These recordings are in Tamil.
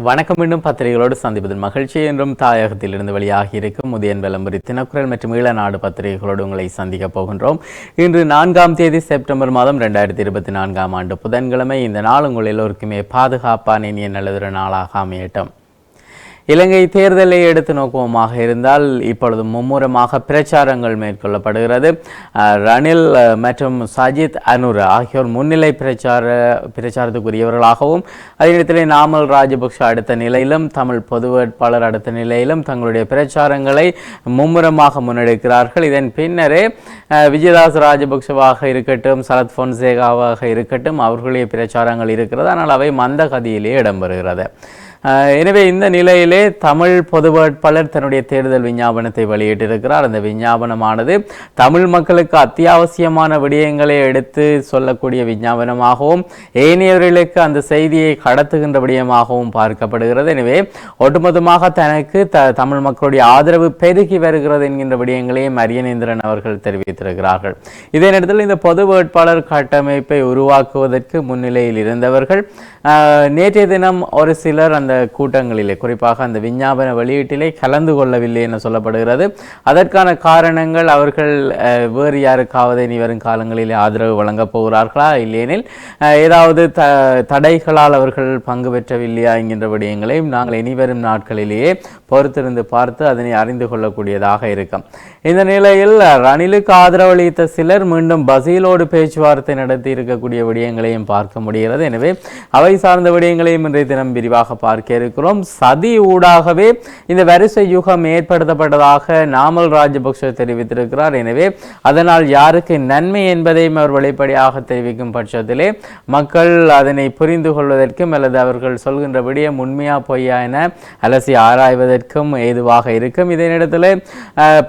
வணக்கம். மீண்டும் பத்திரிகைகளோடு சந்திப்பதில் மகிழ்ச்சி. என்றும் தாயகத்திலிருந்து வெளியாகி இருக்கும் உதயன் விளம்பரி தினக்குரல் மற்றும் ஈழநாடு பத்திரிகைகளோடு உங்களை சந்திக்கப் போகின்றோம். இன்று 4ஆம் தேதி செப்டம்பர் மாதம் 2024ஆம் ஆண்டு புதன்கிழமை. இந்த நாள் உங்கள் எல்லோருக்குமே பாதுகாப்பான இனிய நல்லதொரு நாளாக அமையட்டும். இலங்கை தேர்தலை எடுத்து நோக்குவமாக இருந்தால் இப்பொழுது மும்முரமாக பிரச்சாரங்கள் மேற்கொள்ளப்படுகிறது. ரணில் மற்றும் சஜித் அனுர ஆகியோர் முன்னிலை பிரச்சாரத்துக்குரியவர்களாகவும், அதே நேரத்தில் நாமல் ராஜபக்ஷ அடுத்த நிலையிலும் தமிழ் பொது வேட்பாளர் அடுத்த நிலையிலும் தங்களுடைய பிரச்சாரங்களை மும்முரமாக முன்னெடுக்கிறார்கள். இதன் பின்னரே விஜயதாஸ் ராஜபக்ஷவாக இருக்கட்டும், சரத் பொன்சேகாவாக இருக்கட்டும், அவர்களுடைய பிரச்சாரங்கள் இருக்கிறது. ஆனால் அவை மந்த கதியிலே இடம்பெறுகிறது. எனவே இந்த நிலையிலே தமிழ் பொது வேட்பாளர் தன்னுடைய தேர்தல் விஞ்ஞாபனத்தை வெளியிட்டிருக்கிறார். அந்த விஞ்ஞாபனமானது தமிழ் மக்களுக்கு அத்தியாவசியமான விடயங்களை எடுத்து சொல்லக்கூடிய விஞ்ஞாபனமாகவும், ஏனையவர்களுக்கு அந்த செய்தியை கடத்துகின்ற விடயமாகவும் பார்க்கப்படுகிறது. எனவே ஒட்டுமொத்தமாக தனக்கு தமிழ் மக்களுடைய ஆதரவு பெருகி வருகிறது என்கின்ற விடயங்களையும் மரியனேந்திரன் அவர்கள் தெரிவித்திருக்கிறார்கள். இதே நேரத்தில் இந்த பொது வேட்பாளர் கட்டமைப்பை உருவாக்குவதற்கு முன்னிலையில் இருந்தவர்கள் நேற்றைய தினம் ஒரு சிலர் அந்த கூட்டங்களிலே, குறிப்பாக அந்த விஞ்ஞாபன வெளியீட்டிலே கலந்து கொள்ளவில்லை என சொல்லப்படுகிறது. அதற்கான காரணங்கள் அவர்கள் வேறு யாருக்காவது இனி வரும் காலங்களிலே ஆதரவு வழங்கப் போகிறார்களா, இல்லையெனில் ஏதாவது தடைகளால் அவர்கள் பங்கு பெற்றவில்லையா என்கின்ற விடயங்களையும் நாங்கள் இனிவரும் நாட்களிலேயே பொறுத்திருந்து பார்த்து அதனை அறிந்து கொள்ளக்கூடியதாக இருக்கும். இந்த நிலையில் ரணிலுக்கு ஆதரவளித்த சிலர் மீண்டும் பசீலோடு பேச்சுவார்த்தை நடத்தி இருக்கக்கூடிய விடயங்களையும் பார்க்க முடிகிறது. எனவே அவை சார்ந்த விடயங்களையும் இன்றைய தினம் விரிவாக பார்க்க இருக்கிறோம். சதி ஊடாகவே இந்த வரிசை யுகம் ஏற்படுத்தப்பட்டதாக நாமல் ராஜபக்ஷ தெரிவித்திருக்கிறார். எனவே அதனால் யாருக்கு நன்மை என்பதையும் அவர் வெளிப்படையாக தெரிவிக்கும் பட்சத்திலே மக்கள் அதனை புரிந்து கொள்வதற்கும் அல்லது அவர்கள் சொல்கின்ற விடயம் உண்மையா பொய்யா என அலசி ஆராய்வதற்கும் ஏதுவாக இருக்கும். இதே நேரத்தில்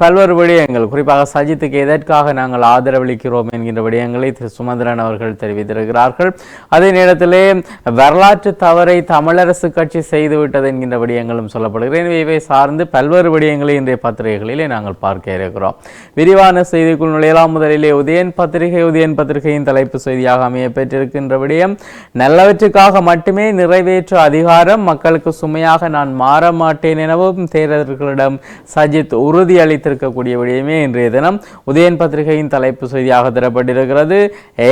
பல்வேறு விடயங்கள், குறிப்பாக சஜித்துக்கு எதற்காக நாங்கள் ஆதரவளிக்கிறோம் என்கின்ற விடயங்களை திரு சுமந்திரன் அவர்கள் தெரிவித்திருக்கிறார்கள். அதே நேரத்திலே வரலாற்று தவறை தமிழரசு கட்சி செய்துவிட்டது என்கின்ற விடயங்களும் சொல்லப்படுகிறது. எனவே இவை சார்ந்து பல்வேறு விடயங்களை இன்றைய பத்திரிகைகளிலே நாங்கள் பார்க்க இருக்கிறோம். விரிவான செய்திக்குள் நுழையலாம். முதலிலே உதயன் பத்திரிகையின் தலைப்பு செய்தியாக அமைய பெற்றிருக்கின்ற விடயம், நல்லவற்றுக்காக மட்டுமே நிறைவேற்ற அதிகாரம், மக்களுக்கு சுமையாக நான் மாற மாட்டேன் எனவும் தேர்தல்களிடம் சஜித் உறுதி அளித்திருக்கக்கூடிய விடயமே இன்றைய தினம் உதயன் பத்திரிகையின் தலைப்பு செய்தியாக தரப்பட்டிருக்கிறது.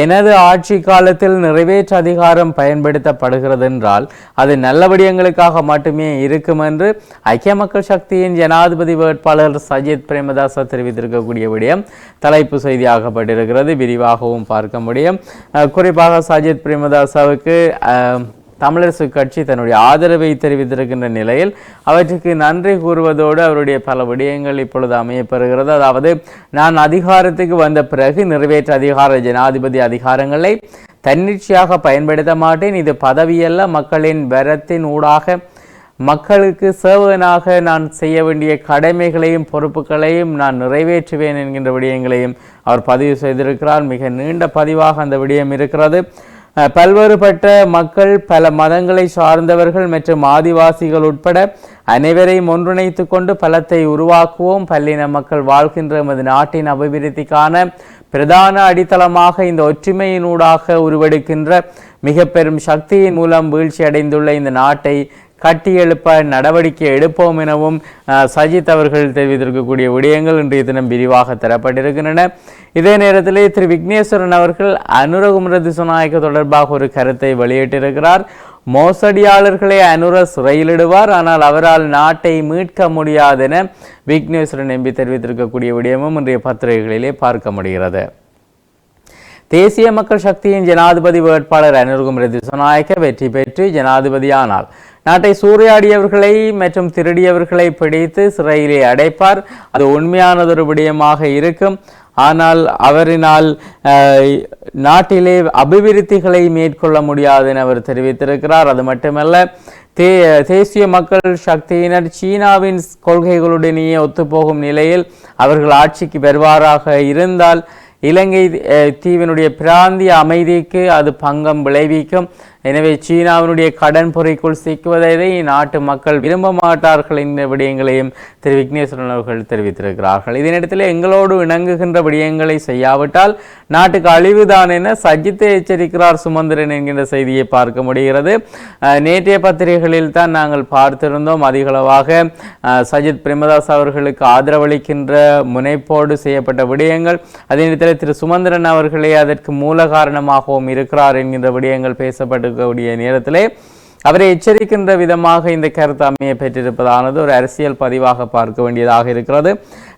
எனது ஆட்சி காலத்தில் நிறைவேற்ற அதிகாரம் பயன்படுத்தப்படுகிறது என்றால் அது நல்ல விடயங்களுக்காக மட்டுமே இருக்கும் என்று ஐக்கிய மக்கள் சக்தியின் ஜனாதிபதி வேட்பாளர் சஜித் பிரேமதாச தெரிவித்திருக்கக்கூடிய விடயம் தலைப்பு செய்தியாகப்பட்டிருக்கிறது. விரிவாகவும் பார்க்க முடியும். குறிப்பாக சஜித் பிரேமதாசாவுக்கு தமிழரசு கட்சி தன்னுடைய ஆதரவை தெரிவித்திருக்கின்ற நிலையில் அவற்றுக்கு நன்றி கூறுவதோடு அவருடைய பல விடயங்கள் இப்பொழுது அமையப்பெறுகிறது. அதாவது, நான் அதிகாரத்துக்கு வந்த பிறகு நிறைவேற்ற அதிகார ஜனாதிபதி அதிகாரங்களை தன்னிச்சையாக பயன்படுத்த மாட்டேன். இது பதவியல்ல, மக்களின் வரத்தின் ஊடாக மக்களுக்கு சேவகனாக நான் செய்ய வேண்டிய கடமைகளையும் பொறுப்புகளையும் நான் நிறைவேற்றுவேன் என்கின்ற விடயங்களையும் அவர் பதிவு செய்திருக்கிறார். மிக நீண்ட பதிவாக அந்த விடயம் இருக்கிறது. பல்வேறுபட்ட மக்கள், பல மதங்களை சார்ந்தவர்கள் மற்றும் ஆதிவாசிகள் உட்பட அனைவரையும் ஒன்றிணைத்து கொண்டு பலத்தை உருவாக்குவோம். பல்லின மக்கள் வாழ்கின்ற எமது நாட்டின் அபிவிருத்திக்கான பிரதான அடித்தளமாக இந்த ஒற்றுமையினூடாக உருவெடுக்கின்ற மிக பெரும் சக்தியின் மூலம் வீழ்ச்சி அடைந்துள்ள இந்த நாட்டை கட்டியெழுப்ப நடவடிக்கை எடுப்போம் எனவும் சஜித் அவர்கள் தெரிவித்திருக்கக்கூடிய விடயங்கள் இன்றைய தினம் விரிவாக தரப்பட்டிருக்கின்றன. இதே நேரத்திலே திரு விக்னேஸ்வரன் அவர்கள் அனுரகுமார திசாநாயக்க தொடர்பாக ஒரு கருத்தை வெளியிட்டிருக்கிறார். மோசடியாளர்களை அனுர சிறையிலிடுவார், ஆனால் அவரால் நாட்டை மீட்க முடியாதென விக்னேஸ்வரன் எம்பி தெரிவித்திருக்கக்கூடிய விடயமும் இன்றைய பத்திரிகைகளிலே பார்க்க முடிகிறது. தேசிய மக்கள் சக்தியின் ஜனாதிபதி வேட்பாளர் அனுரகுமார திசாநாயக்க வெற்றி பெற்று ஜனாதிபதியானால் நாட்டை சூறையாடியவர்களை மற்றும் திருடியவர்களை பிடித்து சிறையிலே அடைப்பார். அது உண்மையானதொரு விடயமாக இருக்கும். ஆனால் அவரினால் நாட்டிலே அபிவிருத்திகளை மேற்கொள்ள முடியாது என அவர் தெரிவித்திருக்கிறார். அது மட்டுமல்ல, தேசிய மக்கள் சக்தியினர் சீனாவின் கொள்கைகளுடனேயே ஒத்துப்போகும் நிலையில் அவர்கள் ஆட்சிக்கு வருவாராக இருந்தால் இலங்கை தீவினுடைய பிராந்திய அமைதிக்கு அது பங்கம் விளைவிக்கும். எனவே சீனாவினுடைய கடன் பொறிக்குள் சிக்குவதை நாட்டு மக்கள் விரும்ப மாட்டார்கள் என்ற விடயங்களையும் திரு விக்னேஸ்வரன் அவர்கள் தெரிவித்திருக்கிறார்கள். இதனிடத்தில் எங்களோடு இணங்குகின்ற விடயங்களை செய்யாவிட்டால் நாட்டுக்கு அழிவுதான் என சஜித்தை எச்சரிக்கிறார் சுமந்திரன் என்கின்ற செய்தியை பார்க்க முடிகிறது. நேற்றைய பத்திரிகைகளில் தான் நாங்கள் பார்த்திருந்தோம். அதிகளவாக சஜித் பிரேமதாஸ் அவர்களுக்கு ஆதரவளிக்கின்ற முனைப்போடு செய்யப்பட்ட விடயங்கள், அதே நேரத்தில் திரு சுமந்திரன் அவர்களே அதற்கு மூல காரணமாகவும் இருக்கிறார் என்கின்ற விடயங்கள் பேசப்படக்கூடிய நேரத்திலே அவரை எச்சரிக்கின்ற விதமாக இந்த கருத்து அமைய பெற்றிருப்பதானது ஒரு அரசியல் பதிவாக பார்க்க வேண்டியதாக இருக்கிறது.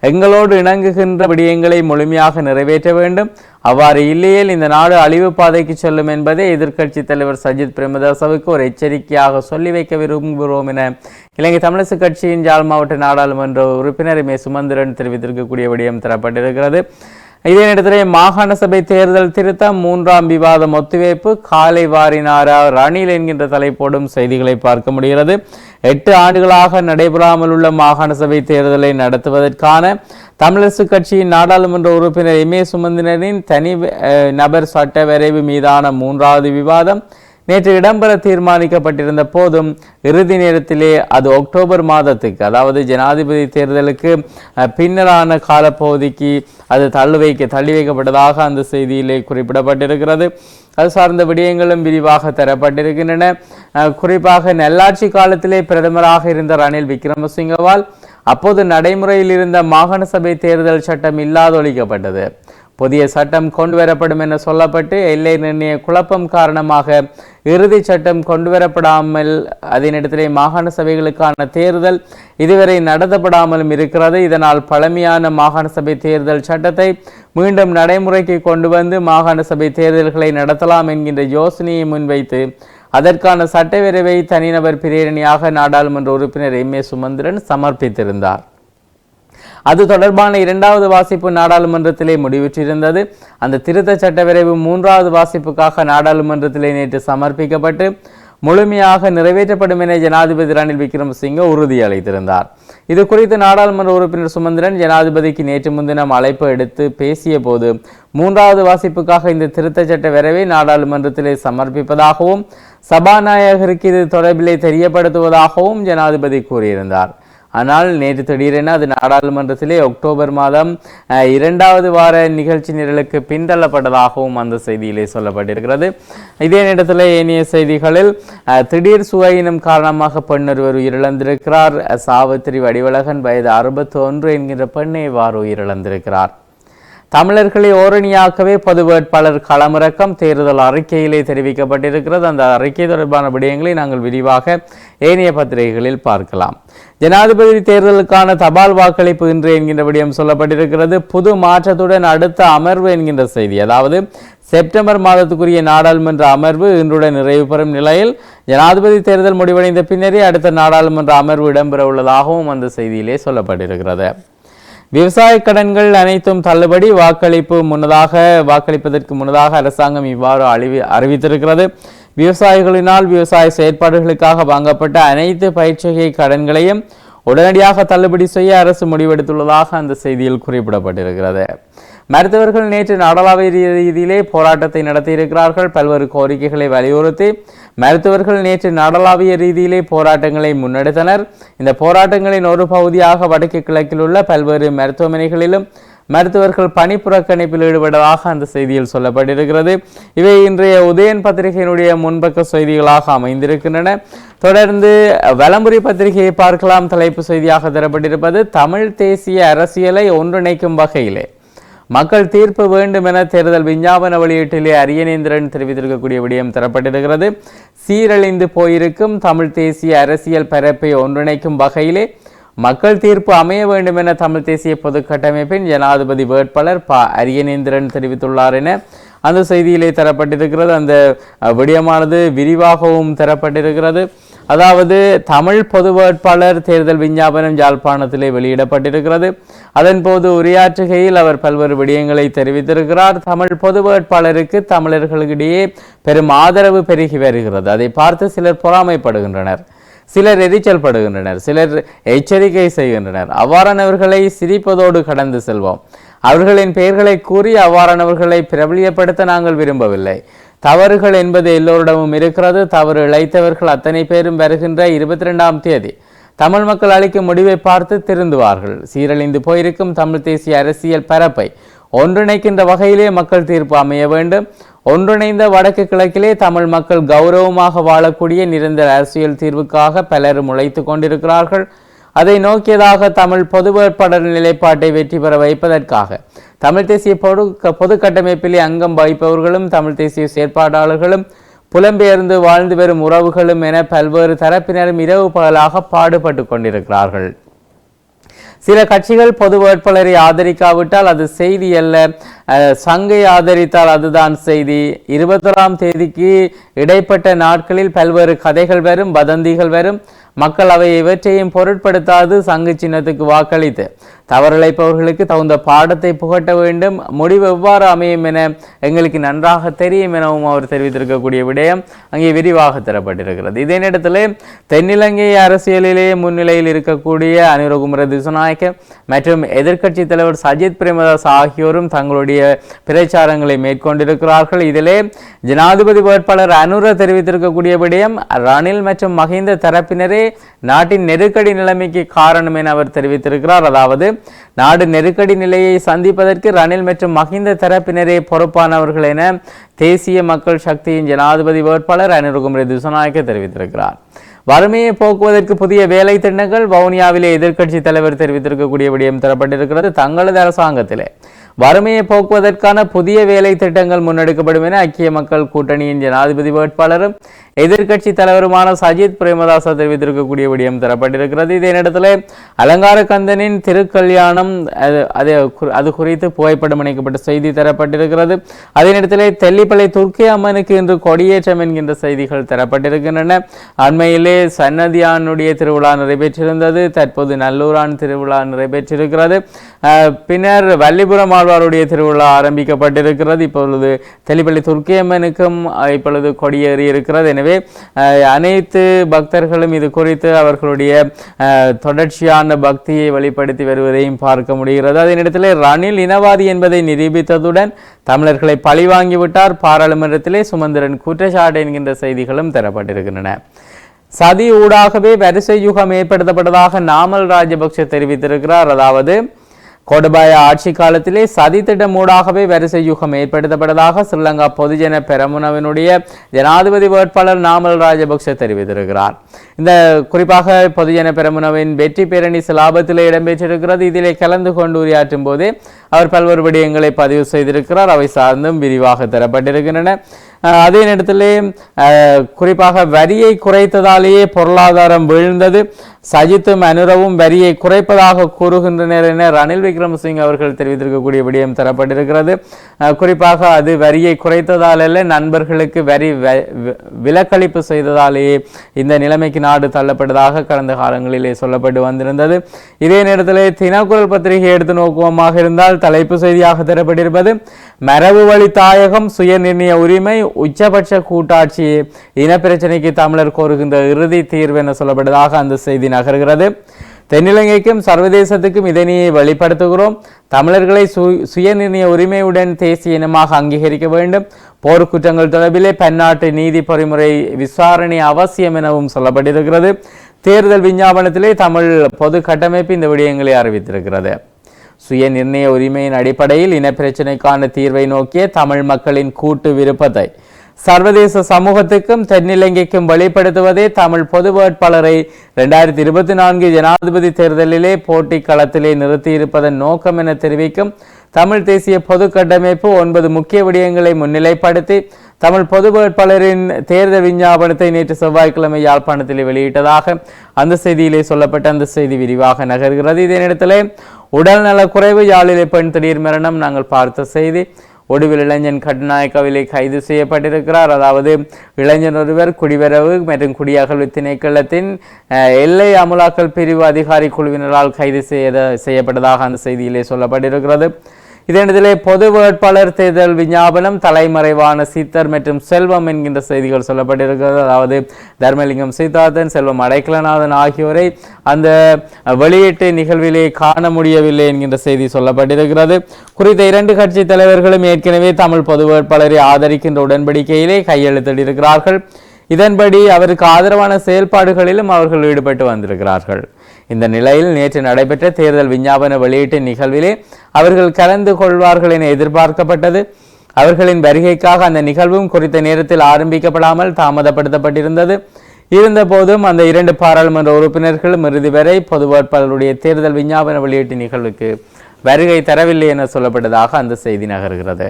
எங்களோடு இணங்குகின்ற விடயங்களை முழுமையாக நிறைவேற்ற வேண்டும், அவ்வாறு இல்லையேல் இந்த நாடு அழிவு பாதைக்கு செல்லும் என்பதே எதிர்க்கட்சி தலைவர் சஜித் பிரேமதாசவுக்கு ஒரு எச்சரிக்கையாக சொல்லி வைக்க விரும்புகிறோம் என இலங்கை தமிழரசு கட்சியின் யாழ் மாவட்ட நாடாளுமன்ற உறுப்பினர் மே சுமந்திரன் தெரிவித்திருக்கக்கூடிய விடயம் தரப்பட்டிருக்கிறது. இதே நேரத்திலே மாகாண சபை தேர்தல் திருத்தம் 3ஆம் விவாதம் ஒத்திவைப்பு காலை வாரினாரா ரணில் என்கின்ற தலைப்போடும் செய்திகளை பார்க்க முடிகிறது. 8 ஆண்டுகளாக நடைபெறாமல் உள்ள மாகாண சபை தேர்தலை நடத்துவதற்கான தமிழரசு கட்சியின் நாடாளுமன்ற உறுப்பினர் மே சுமந்திரனின் தனி நபர் சட்ட வரைவு மீதான 3வது விவாதம் நேற்று இடம்பெற தீர்மானிக்கப்பட்டிருந்த போதும் இறுதி நேரத்திலே அது அக்டோபர் மாதத்துக்கு, அதாவது ஜனாதிபதி தேர்தலுக்கு பின்னரான காலப்பகுதிக்கு அது தள்ளி வைக்கப்பட்டதாக அந்த செய்தியிலே குறிப்பிடப்பட்டிருக்கிறது. அது சார்ந்த விடயங்களும் விரிவாக தரப்பட்டிருக்கின்றன. குறிப்பாக நல்லாட்சி காலத்திலே பிரதமராக இருந்த ரணில் விக்ரமசிங்கவால் அப்போது நடைமுறையில் இருந்த மாகாண சபை தேர்தல் சட்டம் இல்லாதொழிக்கப்பட்டது. புதிய சட்டம் கொண்டு வரப்படும் என சொல்லப்பட்டு எல்லை நிர்ணய குழப்பம் காரணமாக இறுதி சட்டம் கொண்டுவரப்படாமல் அதனிடத்திலே மாகாண சபைகளுக்கான தேர்தல் இதுவரை நடத்தப்படாமலும் இருக்கிறது. இதனால் பழமையான மாகாண சபை தேர்தல் சட்டத்தை மீண்டும் நடைமுறைக்கு கொண்டு வந்து மாகாண சபை தேர்தல்களை நடத்தலாம் என்கின்ற யோசனையை முன்வைத்து அதற்கான சட்டவிரைவை தனிநபர் பிரேரணியாக நாடாளுமன்ற உறுப்பினர் மே சுமந்திரன் சமர்ப்பித்திருந்தார். அது தொடர்பான 2வது வாசிப்பு நாடாளுமன்றத்திலே முடிவுற்றிருந்தது. அந்த திருத்த சட்ட விரைவு 3வது வாசிப்புக்காக நாடாளுமன்றத்திலே நேற்று சமர்ப்பிக்கப்பட்டு முழுமையாக நிறைவேற்றப்படும் என ஜனாதிபதி ரணில் விக்ரமசிங்கே உறுதியளித்திருந்தார். இது குறித்து நாடாளுமன்ற உறுப்பினர் சுமந்திரன் ஜனாதிபதிக்கு நேற்று முன்தினம் அழைப்பு எடுத்து பேசிய போது 3வது வாசிப்புக்காக இந்த திருத்த சட்ட விரைவை நாடாளுமன்றத்திலே சமர்ப்பிப்பதாகவும் சபாநாயகருக்கு இது தொடர்பிலே தெரியப்படுத்துவதாகவும் ஜனாதிபதி கூறியிருந்தார். ஆனால் நேற்று திடீரென அது நாடாளுமன்றத்திலே அக்டோபர் மாதம் 2வது வார நிகழ்ச்சி நிரலுக்கு பின்தள்ளப்பட்டதாகவும் அந்த செய்தியிலே சொல்லப்பட்டிருக்கிறது. இதே நேரத்தில் ஏனைய செய்திகளில் திடீர் சுவையினம் காரணமாக பெண்ணொருவர் உயிரிழந்திருக்கிறார். சாவித்திரி வடிவழகன் வயது 61 என்கின்ற பெண்ணை இவ்வாறு உயிரிழந்திருக்கிறார். தமிழர்களை ஓரணியாக்கவே பொது வேட்பாளர் களமிறக்கம் தேர்தல் அறிக்கையிலே தெரிவிக்கப்பட்டிருக்கிறது. அந்த அறிக்கை தொடர்பான விடயங்களை நாங்கள் விரிவாக ஏனைய பத்திரிகைகளில் பார்க்கலாம். ஜனாதிபதி தேர்தலுக்கான தபால் வாக்களிப்பு இன்று என்கின்ற விடயம் சொல்லப்பட்டிருக்கிறது. புது மாற்றத்துடன் அடுத்த அமர்வு என்கின்ற செய்தி, அதாவது செப்டம்பர் மாதத்துக்குரிய நாடாளுமன்ற அமர்வு இன்றுடன் நிறைவு பெறும் நிலையில் ஜனாதிபதி தேர்தல் முடிவடைந்த பின்னரே அடுத்த நாடாளுமன்ற அமர்வு இடம்பெற உள்ளதாகவும் அந்த செய்தியிலே சொல்லப்பட்டிருக்கிறது. விவசாய கடன்கள் அனைத்தும் தள்ளுபடி, வாக்களிப்பதற்கு முன்னதாக அரசாங்கம் இவ்வாறு அறிவித்திருக்கிறது. விவசாயிகளினால் விவசாய செயற்பாடுகளுக்காக வாங்கப்பட்ட அனைத்து பயிர்ச்செய்கை கடன்களையும் உடனடியாக தள்ளுபடி செய்ய அரசு முடிவெடுத்துள்ளதாக அந்த செய்தியில் குறிப்பிடப்பட்டிருக்கிறது. மருத்துவர்கள் நேற்று நாடளாவிய ரீதியிலே போராட்டத்தை நடத்தியிருக்கிறார்கள். பல்வேறு கோரிக்கைகளை வலியுறுத்தி மருத்துவர்கள் நேற்று நாடளாவிய ரீதியிலே போராட்டங்களை முன்னெடுத்தனர். இந்த போராட்டங்களின் ஒரு பகுதியாக வடக்கு கிழக்கில் உள்ள பல்வேறு மருத்துவமனைகளிலும் மருத்துவர்கள் பணி புறக்கணிப்பில் ஈடுபட்டதாக அந்த செய்தியில் சொல்லப்பட்டிருக்கிறது. இவை இன்றைய உதயன் பத்திரிகையினுடைய முன்பக்க செய்திகளாக அமைந்திருக்கின்றன. தொடர்ந்து வலம்புரி பத்திரிகையை பார்க்கலாம். தலைப்பு செய்தியாக தரப்பட்டிருப்பது தமிழ் தேசிய அரசியலை ஒன்றிணைக்கும் வகையிலே மக்கள் தீர்ப்பு வேண்டும் என தேர்தல் விஞ்ஞாபன வெளியீட்டிலே அரியநேந்திரன் தெரிவித்திருக்கக்கூடிய விடயம் தரப்பட்டிருக்கிறது. சீரழிந்து போயிருக்கும் தமிழ் தேசிய அரசியல் பரப்பை ஒன்றிணைக்கும் வகையிலே மக்கள் தீர்ப்பு அமைய வேண்டும் என தமிழ் தேசிய பொது கட்டமைப்பின் ஜனாதிபதி வேட்பாளர் அரியநேந்திரன் தெரிவித்துள்ளார் என அந்த செய்தியிலே தரப்பட்டிருக்கிறது. அந்த விடயமானது விரிவாகவும் தரப்பட்டிருக்கிறது. அதாவது தமிழ் பொது வேட்பாளர் தேர்தல் விஞ்ஞாபனம் யாழ்ப்பாணத்திலே வெளியிடப்பட்டிருக்கிறது. அதன் போது உரையாற்றுகையில் அவர் பல்வேறு விடயங்களை தெரிவித்திருக்கிறார். தமிழ் பொது வேட்பாளருக்கு தமிழர்களிடையே பெரும் ஆதரவு பெருகி வருகிறது. அதை பார்த்து சிலர் பொறாமைப்படுகின்றனர், சிலர் எரிச்சல் படுகின்றனர், சிலர் எச்சரிக்கை செய்கின்றனர். அவ்வாறானவர்களை சிரிப்பதோடு கடந்து செல்வோம். அவர்களின் பெயர்களை கூறி அவ்வாறானவர்களை பிரபலியப்படுத்த நாங்கள் விரும்பவில்லை. தவறுகள் என்பது எல்லோரிடமும் இருக்கிறது. தவறு இழைத்தவர்கள் அத்தனை பேரும் வருகின்ற 22ஆம் தேதி தமிழ் மக்கள் அளிக்கும் முடிவை பார்த்து திருந்துவார்கள். சீரழிந்து போயிருக்கும் தமிழ் தேசிய அரசியல் பரப்பை ஒன்றிணைக்கின்ற வகையிலே மக்கள் தீர்ப்பு அமைய வேண்டும். ஒன்றிணைந்த வடக்கு கிழக்கிலே தமிழ் மக்கள் கௌரவமாக வாழக்கூடிய நிரந்தர அரசியல் தீர்வுக்காக பலரும் உழைத்து கொண்டிருக்கிறார்கள். அதை நோக்கியதாக தமிழ் பொது வேட்பாளர் நிலைப்பாட்டை வெற்றி பெற வைப்பதற்காக தமிழ் தேசிய பொது கட்டமைப்பிலே அங்கம் வகிப்பவர்களும் தமிழ் தேசிய செயற்பாட்டாளர்களும் புலம்பெயர்ந்து வாழ்ந்து வரும் உறவுகளும் என பல்வேறு தரப்பினரும் இரவு பகலாக பாடுபட்டு கொண்டிருக்கிறார்கள். சில கட்சிகள் பொது வேட்பாளரை ஆதரிக்காவிட்டால் அது செய்தி அல்ல, சங்கை ஆதரித்தால் அதுதான் செய்தி. 21ஆம் தேதிக்கு இடைப்பட்ட நாட்களில் பல்வேறு கதைகள் வரும், வதந்திகள் வரும். மக்கள் அவை இவற்றையும் பொருட்படுத்தாது சங்கு சின்னத்துக்கு வாக்களித்து தவறிழைப்பவர்களுக்கு தகுந்த பாடத்தை புகட்ட வேண்டும். முடிவு எவ்வாறு அமையும் என எங்களுக்கு நன்றாக தெரியும் எனவும் அவர் தெரிவித்திருக்கக்கூடிய விடயம் அங்கே விரிவாக தரப்பட்டிருக்கிறது. இதே நேரத்தில் தென்னிலங்கை அரசியலிலே முன்னிலையில் இருக்கக்கூடிய அனுரகுமார திசுநாயக்க மற்றும் எதிர்க்கட்சி தலைவர் சஜித் பிரேமதாஸ் ஆகியோரும் தங்களுடைய பிரச்சாரங்களை மேற்கொண்டிருக்கிறார்கள். இதிலே ஜனாதிபதி வேட்பாளர் அனுர தெரிவித்திருக்கக்கூடிய விடயம் ரணில் மற்றும் மஹிந்த தரப்பினரே நாட்டின் நெருக்கடி நிலைமைக்கு காரணம் என அவர் தெரிவித்திருக்கிறார். அதாவது நாடு நெருக்கடி நிலையை சந்திப்பதற்கு ரணில் மற்றும் மஹிந்த தரப்பினரே பொறுப்பானவர்கள் என தேசிய மக்கள் சக்தியின் ஜனாதிபதி வேட்பாளர் அனுரகுமார திசுநாயக்க தெரிவித்திருக்கிறார். வறுமையை போக்குவதற்கு புதிய வேலை திட்டங்கள் வவுனியாவிலே எதிர்க்கட்சி தலைவர் தெரிவித்திருக்கக்கூடிய விடயம் தரப்பட்டிருக்கிறது. தங்களது அரசாங்கத்திலே வறுமையை போக்குவதற்கான புதிய வேலை திட்டங்கள் முன்னெடுக்கப்படும் என ஐக்கிய மக்கள் கூட்டணியின் ஜனாதிபதி வேட்பாளரும் எதிர்க்கட்சி தலைவருமான சஜித் பிரேமதாச தெரிவித்திருக்கக்கூடிய விடயம் தரப்பட்டிருக்கிறது. இதே நேரத்தில் அலங்கார கந்தனின் திருக்கல்யாணம் அது குறித்து புகைப்படம் இணைக்கப்பட்ட செய்தி தரப்பட்டிருக்கிறது. அதே நேரத்தில் தெல்லிப்பளை துர்க்கி அம்மனுக்கு இன்று கொடியேற்றம் என்கின்ற செய்திகள் தரப்பட்டிருக்கின்றன. அண்மையிலே சன்னதியானுடைய திருவிழா நிறைவேற்றிருந்தது. தற்போது நல்லூரான் திருவிழா நிறைவேற்றிருக்கிறது. பின்னர் வள்ளிபுரம் ஆழ்வாருடைய திருவிழா ஆரம்பிக்கப்பட்டிருக்கிறது. இப்பொழுது தெல்லிப்பள்ளி துர்க்கி அம்மனுக்கும் இப்பொழுது கொடியேறி இருக்கிறது. எனவே அனைத்து பக்தர்களும் இது குறித்து அவர்களுடைய தொடர்ச்சியான பக்தியை வெளிப்படுத்தி வருவதையும் பார்க்க முடிகிறது. அதே நேரத்தில் ரணில் இனவாதி என்பதை நிரூபித்ததுடன் தமிழர்களை பழிவாங்கிவிட்டார், பாராளுமன்றத்திலே சுமந்திரன் குற்றச்சாட்டு என்கின்ற செய்திகளும் தரப்பட்டிருக்கின்றன. சதி ஊடாகவே வரிசை யுகம் ஏற்படுத்தப்பட்டதாக நாமல் ராஜபக்ஷ தெரிவித்திருக்கிறார். அதாவது கோடபாய ஆட்சி காலத்திலே சதி திட்டம் ஊடாகவே வரிசை யுகம் ஏற்படுத்தப்பட்டதாக ஸ்ரீலங்கா பொதுஜன பெரமுனவினுடைய ஜனாதிபதி வேட்பாளர் நாமல் ராஜபக்ஷ தெரிவித்திருக்கிறார். இந்த குறிப்பாக பொதுஜன பெரமுனவின் வெற்றி பேரணி சிலாபத்திலே இடம்பெற்றிருக்கிறது. இதிலே கலந்து கொண்டு உரையாற்றும் போதே அவர் பல்வேறு விடயங்களை பதிவு செய்திருக்கிறார். அவை சார்ந்தும் விரிவாக தரப்பட்டிருக்கின்றன. அதே நேரத்திலே குறிப்பாக வரியை குறைத்ததாலேயே பொருளாதாரம் வீழ்ந்தது, சஜித்தும் அனுரவும் வரியை குறைப்பதாக கூறுகின்றனர் என ரணில் விக்ரமசிங்க அவர்கள் தெரிவித்திருக்கக்கூடிய விடயம் தரப்பட்டிருக்கிறது. குறிப்பாக அது வரியை குறைத்ததால் அல்ல, நண்பர்களுக்கு வரி விலக்களிப்பு செய்ததாலேயே இந்த நிலைமைக்கு நாடு தள்ளப்பட்டதாக கடந்த காலங்களிலே சொல்லப்பட்டு வந்திருந்தது. இதே நேரத்தில் தினக்குரல் பத்திரிகை எடுத்து நோக்குவமாக இருந்தால் தலைப்பு செய்தியாக தரப்பட்டிருப்பது மரபு வழி தாயகம் சுய நிர்ணய உரிமை உச்சபட்ச கூட்டாட்சி இனப்பிரச்சனைக்கு தமிழர் கோருகின்ற இறுதி தீர்வு என சொல்லப்பட்டதாக அந்த செய்தி நகர்கிறது. தென்னிலங்கைக்கும் சர்வதேசத்துக்கும் இதனை வெளிப்படுத்துகிறோம். தமிழர்களை சுய நிர்ணய உரிமையுடன் தேசிய இனமாக அங்கீகரிக்க வேண்டும். போர்க்குற்றங்கள் தொடர்பிலே பன்னாட்டு நீதி பொறிமுறை விசாரணை அவசியம் எனவும் சொல்லப்பட்டிருக்கிறது. தேர்தல் விஞ்ஞாபனத்திலே தமிழ் பொது கட்டமைப்பு இந்த விடயங்களை அறிவித்திருக்கிறது. சுய நிர்ணய உரிமையின் அடிப்படையில் இனப்பிரச்சினைக்கான தீர்வை நோக்கிய தமிழ் மக்களின் கூட்டு விருப்பத்தை சர்வதேச சமூகத்துக்கும் தென்னிலங்கைக்கும் வெளிப்படுத்துவதே தமிழ் பொது வேட்பாளரை 2024 ஜனாதிபதி தேர்தலிலே போட்டி களத்திலே நிறுத்தியிருப்பதன் நோக்கம் என தெரிவிக்கும் தமிழ் தேசிய பொது கட்டமைப்பு 9 முக்கிய விடயங்களை முன்னிலைப்படுத்தி தமிழ் பொது வேட்பாளரின் தேர்தல் விஞ்ஞாபனத்தை நேற்று செவ்வாய்க்கிழமை யாழ்ப்பாணத்தில் வெளியிட்டதாக அந்த செய்தியிலே சொல்லப்பட்ட அந்த செய்தி விரிவாக நகர்கிறது. இதே நேரத்தில் உடல் நலக்குறைவு, யாழிலே பெண் திடீர் மரணம் நாங்கள் பார்த்த செய்தி. ஒடுவில் இளைஞன் கட்டுநாயக்கவிலே கைது செய்யப்பட்டிருக்கிறார். அதாவது இளைஞர் ஒருவர் குடிவரவு மற்றும் குடியகல்வு திணைக்களத்தின் எல்லை அமுலாக்கல் பிரிவு அதிகாரி குழுவினரால் கைது செய்யப்பட்டதாக அந்த செய்தியிலே சொல்லப்பட்டிருக்கிறது. இதனிடையே பொது வேட்பாளர் தேர்தல் விஞ்ஞாபனம், தலைமறைவான சித்தர் மற்றும் செல்வம் என்கின்ற செய்திகள் சொல்லப்பட்டிருக்கிறது. அதாவது தர்மலிங்கம் சீதார்த்தன், செல்வம் அடைக்கலநாதன் ஆகியோரை அந்த வெளியீட்டு நிகழ்விலே காண முடியவில்லை என்கின்ற செய்தி சொல்லப்பட்டிருக்கிறது. குறித்த இரண்டு கட்சி தலைவர்களும் ஏற்கனவே தமிழ் பொது வேட்பாளரை ஆதரிக்கின்ற உடன்படிக்கையிலே கையெழுத்திட்டிருக்கிறார்கள். இதன்படி அவருக்கு ஆதரவான செயல்பாடுகளிலும் அவர்கள் ஈடுபட்டு வந்திருக்கிறார்கள். இந்த நிலையில் நேற்று நடைபெற்ற தேர்தல் விஞ்ஞாபன வெளியீட்டு நிகழ்விலே அவர்கள் கலந்து கொள்வார்கள் என எதிர்பார்க்கப்பட்டது. அவர்களின் வருகைக்காக அந்த நிகழ்வும் குறித்த நேரத்தில் ஆரம்பிக்கப்படாமல் தாமதப்படுத்தப்பட்டிருந்தது. இருந்தபோதும் அந்த இரண்டு பாராளுமன்ற உறுப்பினர்களும் இறுதி வரை பொது வேட்பாளருடைய தேர்தல் விஞ்ஞாபன வெளியீட்டு நிகழ்வுக்கு வருகை தரவில்லை என சொல்லப்பட்டதாக அந்த செய்தி நகர்கிறது.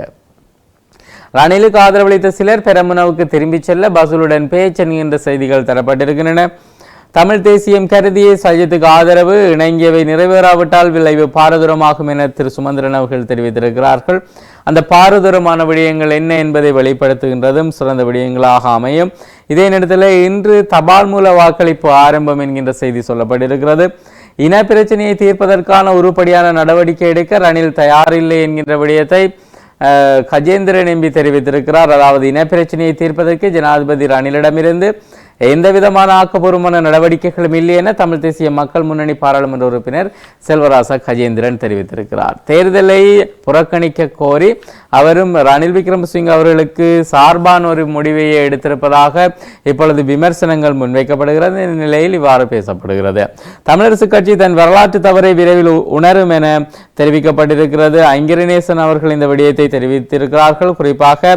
ரணிலுக்கு ஆதரவளித்த சிலர் பெரமுனவுக்கு திரும்பிச் செல்ல பசுலுடன் பேச்சு என்கின்ற செய்திகள் தரப்பட்டிருக்கின்றன. தமிழ் தேசியம் கருதிய சஜித்துக்கு ஆதரவு இணங்கியவை நிறைவேறாவிட்டால் விளைவு பாரதூரமாகும் என திரு சுமந்திரன் அவர்கள் தெரிவித்திருக்கிறார்கள். அந்த பாரதூரமான விடயங்கள் என்ன என்பதை வெளிப்படுத்துகின்றதும் சிறந்த விடயங்களாக அமையும். இதே நேரத்தில் இன்று தபால் மூல வாக்களிப்பு ஆரம்பம் என்கின்ற செய்தி சொல்லப்பட்டிருக்கிறது. இன பிரச்சனையை தீர்ப்பதற்கான உருப்படியான நடவடிக்கை எடுக்க ரணில் தயாரில்லை என்கின்ற விடயத்தை கஜேந்திரன் எம்பி தெரிவித்திருக்கிறார். அதாவது இனப்பிரச்சனையை தீர்ப்பதற்கு ஜனாதிபதி ரணிலிடமிருந்து எந்த விதமான ஆக்கப்பூர்வமான நடவடிக்கைகளும் இல்லை என தமிழ் தேசிய மக்கள் முன்னணி பாராளுமன்ற உறுப்பினர் செல்வராசா கஜேந்திரன் தெரிவித்திருக்கிறார். தேர்தலை புறக்கணிக்க கோரி அவரும் ரணில் விக்ரமசிங்க அவர்களுக்கு சார்பான ஒரு முடிவை எடுத்திருப்பதாக இப்பொழுது விமர்சனங்கள் முன்வைக்கப்படுகிறது. இந்த நிலையில் இவ்வாறு பேசப்படுகிறது. தமிழரசு கட்சி தன் வரலாற்று தவறை விரைவில் உணரும் என தெரிவிக்கப்பட்டிருக்கிறது. ஐங்கரநேசன் அவர்கள் இந்த விடயத்தை தெரிவித்திருக்கிறார்கள். குறிப்பாக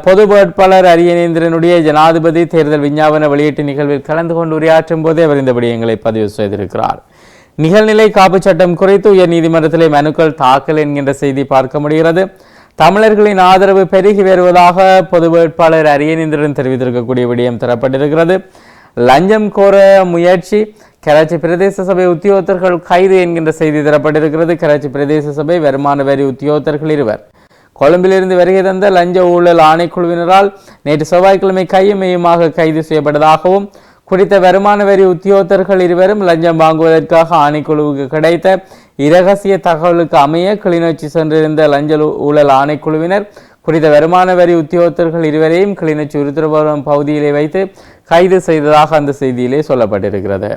பொது வேட்பாளர் அரியநேந்திரனுடைய ஜனாதிபதி தேர்தல் விஞ்ஞாபன வெளியீட்டு நிகழ்வில் கலந்து கொண்டு உரையாற்றும் போதே அவர் இந்த விடயங்களை பதிவு செய்திருக்கிறார். நிகழ்நிலை காப்பு சட்டம் குறித்து உயர் நீதிமன்றத்திலே மனுக்கள் தாக்கல் என்கின்ற செய்தி பார்க்க முடிகிறது. தமிழர்களின் ஆதரவு பெருகி வருவதாக பொது வேட்பாளர் அரியநேந்திரன் தெரிவித்திருக்கக்கூடிய விடயம் தரப்பட்டிருக்கிறது. லஞ்சம் கோர முயற்சி, கராச்சி பிரதேச சபை உத்தியோகத்தர்கள் கைது என்கின்ற செய்தி தரப்பட்டிருக்கிறது. கராச்சி பிரதேச சபை வருமான வரி உத்தியோகத்தர்கள் இருவர் கொழும்பிலிருந்து வருகை தந்த லஞ்ச ஊழல் ஆணைக்குழுவினரால் நேற்று செவ்வாய்க்கிழமை கையுமையுமாக கைது செய்யப்பட்டதாகவும், குறித்த வருமான வரி உத்தியோகத்தர்கள் இருவரும் லஞ்சம் வாங்குவதற்காக ஆணைக்குழுவுக்கு கிடைத்த இரகசிய தகவலுக்கு அமைய கிளிநொச்சி சென்றிருந்த லஞ்ச ஊழல் ஆணைக்குழுவினர் குறித்த வருமான வரி உத்தியோகத்தர்கள் இருவரையும் கிளிநொச்சி உருத்திரபுரம் பகுதியிலே வைத்து கைது செய்ததாக அந்த செய்தியிலே சொல்லப்பட்டிருக்கிறது.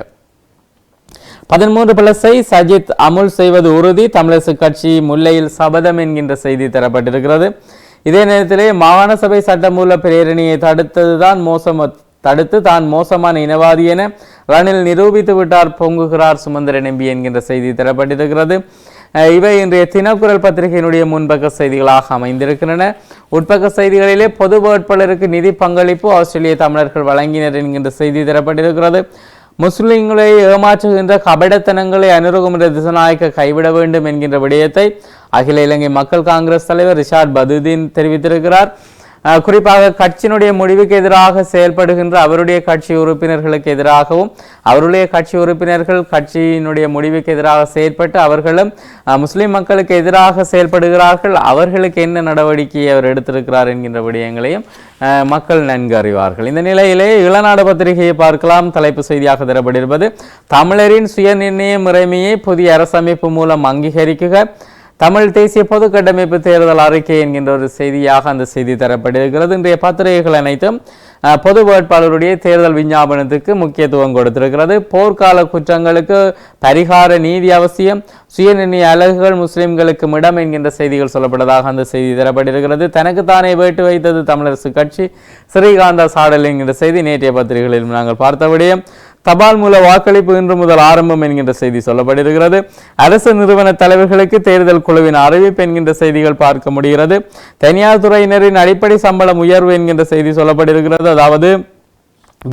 13+ஐ சஜித் அமுல் செய்வது உறுதி, தமிழரசு கட்சி முல்லையில் சபதம் என்கின்ற செய்தி தரப்பட்டிருக்கிறது. இதே நேரத்திலே மாகாண சபை சட்டமூல பிரேரணியை தடுத்து தான் மோசமான இனவாதி என ரணில் நிரூபித்து விட்டார், பொங்குகிறார் சுமந்திரன் எம்பி என்கின்ற செய்தி தரப்பட்டிருக்கிறது. இவை இன்றைய தினக்குரல் பத்திரிகையினுடைய முன்பக்க செய்திகளாக அமைந்திருக்கின்றன. உட்பக்க செய்திகளிலே பொது வேட்பாளருக்கு நிதி பங்களிப்பு ஆஸ்திரேலிய தமிழர்கள் வழங்கினர் என்கின்ற செய்தி தரப்பட்டிருக்கிறது. முஸ்லிம்களை ஏமாற்றுகின்ற கபடத்தனங்களை அனுரகுமர திசநாயக்க கைவிட வேண்டும் என்கின்ற விடயத்தை அகில இலங்கை மக்கள் காங்கிரஸ் தலைவர் ரிஷாட் பதுதீன் தெரிவித்திருக்கிறார். குறிப்பாக கட்சியினுடைய முடிவுக்கு எதிராக செயல்படுகின்ற அவருடைய கட்சி உறுப்பினர்களுக்கு எதிராகவும், அவருடைய கட்சி உறுப்பினர்கள் கட்சியினுடைய முடிவுக்கு எதிராக செயல்பட்டு அவர்களும் முஸ்லிம் மக்களுக்கு எதிராக செயல்படுகிறார்கள், அவர்களுக்கு என்ன நடவடிக்கையை அவர் எடுத்திருக்கிறார் என்கின்ற விடயங்களையும் மக்கள் நன்கு அறிவார்கள். இந்த நிலையிலே இளநாடு பத்திரிகையை பார்க்கலாம். தலைப்பு செய்தியாக தரப்பட்டிருப்பது தமிழரின் சுயநிர்ணய முறைமையை புதிய அரசமைப்பு மூலம் அங்கீகரிக்குக, தமிழ் தேசிய பொது கட்டமைப்பு தேர்தல் அறிக்கை என்கின்ற ஒரு செய்தியாக அந்த செய்தி தரப்பட்டிருக்கிறது. இன்றைய பத்திரிகைகள் அனைத்தும் பொது வேட்பாளருடைய தேர்தல் விஞ்ஞாபனத்துக்கு முக்கியத்துவம் கொடுத்திருக்கிறது. போர்க்கால குற்றங்களுக்கு பரிகார நீதி அவசியம், சுயநிர்ணய அலகுகள் முஸ்லிம்களுக்கு இடம் என்கின்ற செய்திகள் சொல்லப்பட்டதாக அந்த செய்தி தரப்பட்டிருக்கிறது. தனக்குத்தானே வேட்டு வைத்தது தமிழரசு கட்சி, ஸ்ரீகாந்தா சாடல் என்கின்ற செய்தி நேற்றைய பத்திரிகைகளில் நாங்கள் பார்த்தபடியும். தபால் மூல வாக்களிப்பு இன்று முதல் ஆரம்பம் என்கின்ற செய்தி சொல்லப்பட்டிருக்கிறது. அரசு நிறுவன தலைவர்களுக்கு தேர்தல் குழுவின் அறிவிப்பு என்கின்ற செய்திகள் பார்க்க முடிகிறது. தனியார் துறையினரின் அடிப்படை சம்பளம் உயர்வு என்கின்ற செய்தி சொல்லப்பட்டிருக்கிறது. அதாவது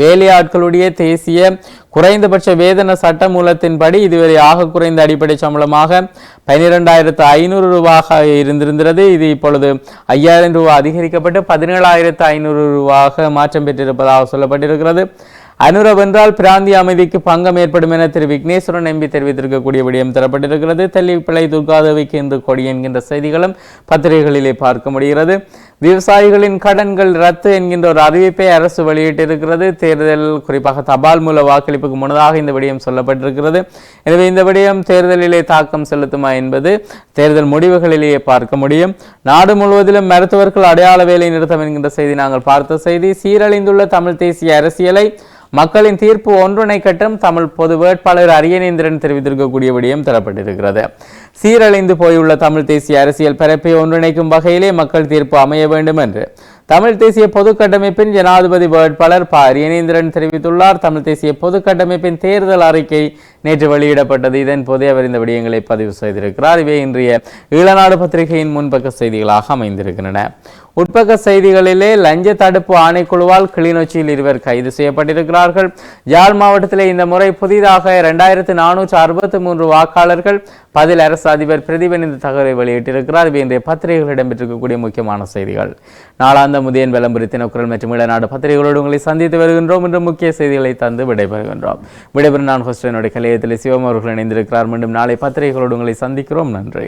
வேலையாட்களுடைய தேசிய குறைந்தபட்ச வேதன சட்ட மூலத்தின்படி இதுவரை ஆக குறைந்த அடிப்படை சம்பளமாக 12,500 ரூபாயாக இருந்திருந்தது. இது இப்பொழுது 5,000 ரூபாய் அதிகரிக்கப்பட்டு 17,500 ரூபாயாக மாற்றம் பெற்றிருப்பதாக சொல்லப்பட்டிருக்கிறது. அனுரவ் என்றால் பிராந்திய அமைதிக்கு பங்கம் ஏற்படும் என திரு விக்னேஸ்வரன் எம்பி தெரிவித்திருக்கக்கூடிய விடயம் தரப்பட்டிருக்கிறது. தெல்லிப்பிள்ளை துர்காதேவிக்கு இன்று கொடி என்கின்ற செய்திகளும் பத்திரிகைகளிலே பார்க்க முடிகிறது. விவசாயிகளின் கடன்கள் ரத்து என்கின்ற ஒரு அறிவிப்பை அரசு வெளியிட்டிருக்கிறது. தேர்தல் குறிப்பாக தபால் மூல வாக்களிப்புக்கு முன்னதாக இந்த விடயம் சொல்லப்பட்டிருக்கிறது. எனவே இந்த விடயம் தேர்தலிலே தாக்கம் செலுத்துமா என்பது தேர்தல் முடிவுகளிலேயே பார்க்க முடியும். நாடு முழுவதிலும் மருத்துவர்கள் அடையாள வேலை நிறுத்தம் என்கின்ற செய்தி நாங்கள் பார்த்த செய்தி. சீரழிந்துள்ள தமிழ் தேசிய அரசியலை மக்களின் தீர்ப்பு ஒன்றிணைக்கட்டும் தமிழ் பொது வேட்பாளர் அரியநேந்திரன் தெரிவித்திருக்கக்கூடிய விடயம் தரப்பட்டிருக்கிறது. சீரழிந்து போயுள்ள தமிழ் தேசிய அரசியல் பரப்பை ஒன்றிணைக்கும் வகையிலே மக்கள் தீர்ப்பு அமைய வேண்டும் என்று தமிழ் தேசிய பொது கட்டமைப்பின் ஜனாதிபதி வேட்பாளர் அரியநேந்திரன் தெரிவித்துள்ளார். தமிழ் தேசிய பொது கட்டமைப்பின் தேர்தல் அறிக்கை நேற்று வெளியிடப்பட்டது. இதன் போதே அவர் இந்த விடயங்களை பதிவு செய்திருக்கிறார். இவை இன்றைய ஈழநாடு பத்திரிகையின் முன்பக்க செய்திகளாக அமைந்திருக்கின்றன. உட்பக்க செய்திகளிலே லஞ்ச தடுப்பு ஆணைக்குழுவால் கிளிநொச்சியில் 2 கைது செய்யப்பட்டிருக்கிறார்கள். யாழ் மாவட்டத்திலே இந்த முறை புதிதாக 2463 வாக்காளர்கள் பதில் அரசு அதிபர் பிரதீபன் இந்த தகவலை வெளியிட்டிருக்கிறார். இவை இன்றைய பத்திரிகைகள் இடம்பெற்றிருக்கக்கூடிய முக்கியமான செய்திகள். நாளாந்த முதியன் விளம்பரி தினக்குரல் மற்றும் ஈழநாடு பத்திரிகைகளோடு உங்களை சந்தித்து வருகின்றோம். இன்று முக்கிய செய்திகளை தந்து விடைபெறுகின்றோம். விடைபெறும் நான் ஹோஸ்டனுடைய கலையத்தில் சிவம் அவர்கள் இணைந்திருக்கிறார். மீண்டும் நாளை பத்திரிகைகளோடு உங்களை சந்திக்கிறோம். நன்றி.